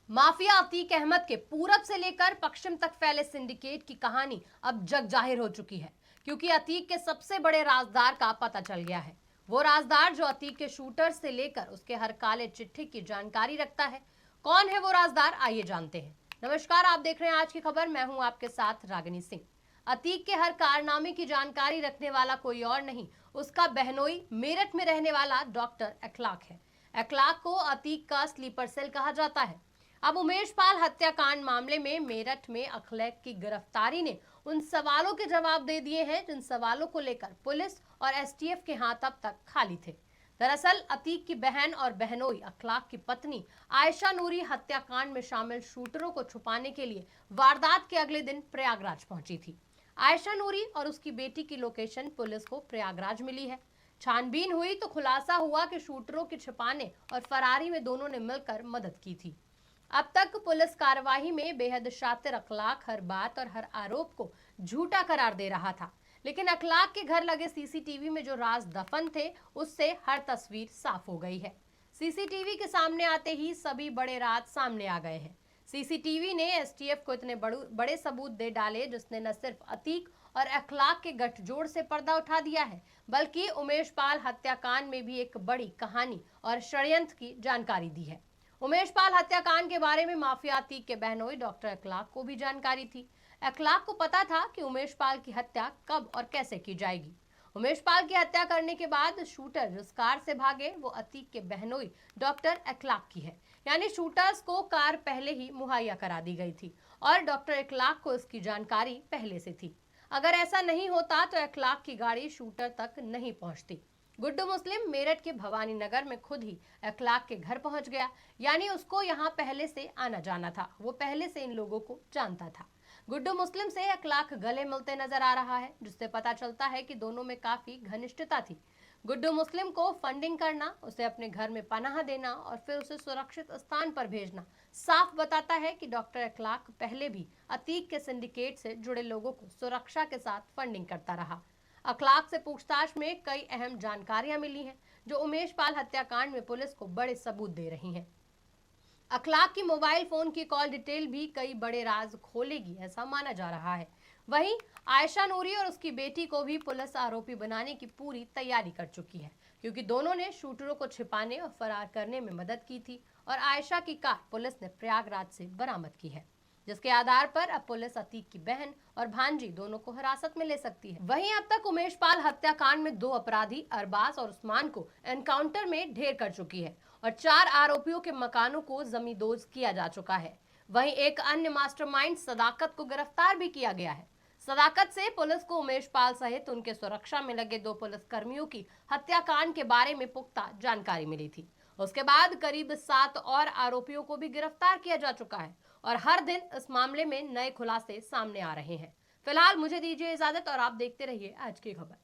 Mafia Atiq Ahmad के पूरब से लेकर पश्चिम तक फैले सिंडिकेट की कहानी अब जग जाहिर हो चुकी है, क्योंकि अतीक के सबसे बड़े राजदार का पता चल गया है। वो राजदार जो अतीक के शूटर से लेकर उसके हर काले चिट्ठी की जानकारी रखता है। कौन है वो राजदार, आइए जानते हैं। नमस्कार, आप देख रहे हैं आज की खबर। मैं हूं आपके साथ रागिनी सिंह। अतीक के हर कारनामे की जानकारी रखने वाला कोई और नहीं, उसका बहनोई मेरठ में रहने वाला डॉक्टर अखलाक है। अखलाक को अतीक का स्लीपर सेल कहा जाता है। अब उमेश पाल हत्याकांड मामले में मेरठ में अखलाक की गिरफ्तारी ने उन सवालों के जवाब दे दिए हैं जिन सवालों को लेकर पुलिस और एसटीएफ के हाथ अब तक खाली थे। दरअसल अतीक की बहन और बहनोई अखलाक की पत्नी आयशा नूरी हत्याकांड में शामिल शूटरों को छुपाने के लिए वारदात के अगले दिन प्रयागराज पहुंची थी। आयशा नूरी और उसकी बेटी की लोकेशन पुलिस को प्रयागराज मिली है। छानबीन हुई तो खुलासा हुआ कि शूटरों के छिपाने और फरारी में दोनों ने मिलकर मदद की थी। अब तक पुलिस कार्रवाई में बेहद शातिर अखलाक हर बात और हर आरोप को झूठा करार दे रहा था, लेकिन अखलाक के घर लगे सीसीटीवी में जो राज दफन थे उससे हर तस्वीर साफ हो गई है। सीसीटीवी के सामने आते ही सभी बड़े राज सामने आ गए हैं। सीसीटीवी ने एसटीएफ को इतने बड़े सबूत दे डाले जिसने न सिर्फ अतीक और अखलाक के गठजोड़ से पर्दा उठा दिया है, बल्कि उमेश पाल हत्याकांड में भी एक बड़ी कहानी और षड्यंत्र की जानकारी दी है। उमेश पाल हत्याकांड के बारे में माफिया अतीक के बहनोई डॉक्टर अखलाक को भी जानकारी थी। अखलाक को पता था कि उमेश पाल की हत्या कब और कैसे की जाएगी। उमेश पाल की हत्या करने के बाद शूटर जिस कार से भागे वो अतीक के बहनोई डॉक्टर अखलाक की है, यानी शूटर्स को कार पहले ही मुहैया करा दी गई थी और डॉक्टर अखलाक को इसकी जानकारी पहले से थी। अगर ऐसा नहीं होता तो अखलाक की गाड़ी शूटर तक नहीं पहुंचती। गुड्डू मुस्लिम मेरठ के भवानी नगर में खुद ही अखलाक के घर पहुंच गया, यानी उसको यहाँ पहले से आना जाना था, वो पहले से इन लोगों को जानता था। गुड्डू मुस्लिम से अखलाक गले मिलते नजर आ रहा है, जिससे पता चलता है कि दोनों में काफी घनिष्ठता थी। गुड्डू मुस्लिम को फंडिंग करना, उसे अपने घर में पनाह देना और फिर उसे सुरक्षित स्थान पर भेजना साफ बताता है कि डॉक्टर अखलाक पहले भी अतीक के सिंडिकेट से जुड़े लोगों को सुरक्षा के साथ फंडिंग करता रहा। अखलाक से पूछताछ में कई अहम जानकारियां मिली हैं जो उमेश पाल हत्याकांड में पुलिस को बड़े सबूत दे रही हैं। अखलाक की मोबाइल फोन की कॉल डिटेल भी कई बड़े राज खोलेगी, ऐसा माना जा रहा है। वहीं आयशा नूरी और उसकी बेटी को भी पुलिस आरोपी बनाने की पूरी तैयारी कर चुकी है, क्योंकि दोनों ने शूटरों को छिपाने और फरार करने में मदद की थी और आयशा की कार पुलिस ने प्रयागराज से बरामद की है, जिसके आधार पर अब पुलिस अतीक की बहन और भांजी दोनों को हिरासत में ले सकती है। वहीं अब तक उमेश पाल हत्याकांड में 2 अपराधी अरबाज और उस्मान को एनकाउंटर में ढेर कर चुकी है और 4 आरोपियों के मकानों को जमींदोज किया जा चुका है। वहीं एक अन्य मास्टरमाइंड सदाकत को गिरफ्तार भी किया गया है। सदाकत से पुलिस को उमेश पाल सहित उनके सुरक्षा में लगे 2 पुलिसकर्मियों की हत्याकांड के बारे में पुख्ता जानकारी मिली थी। उसके बाद करीब 7 और आरोपियों को भी गिरफ्तार किया जा चुका है और हर दिन इस मामले में नए खुलासे सामने आ रहे हैं। फिलहाल मुझे दीजिए इजाजत और आप देखते रहिए आज की खबर।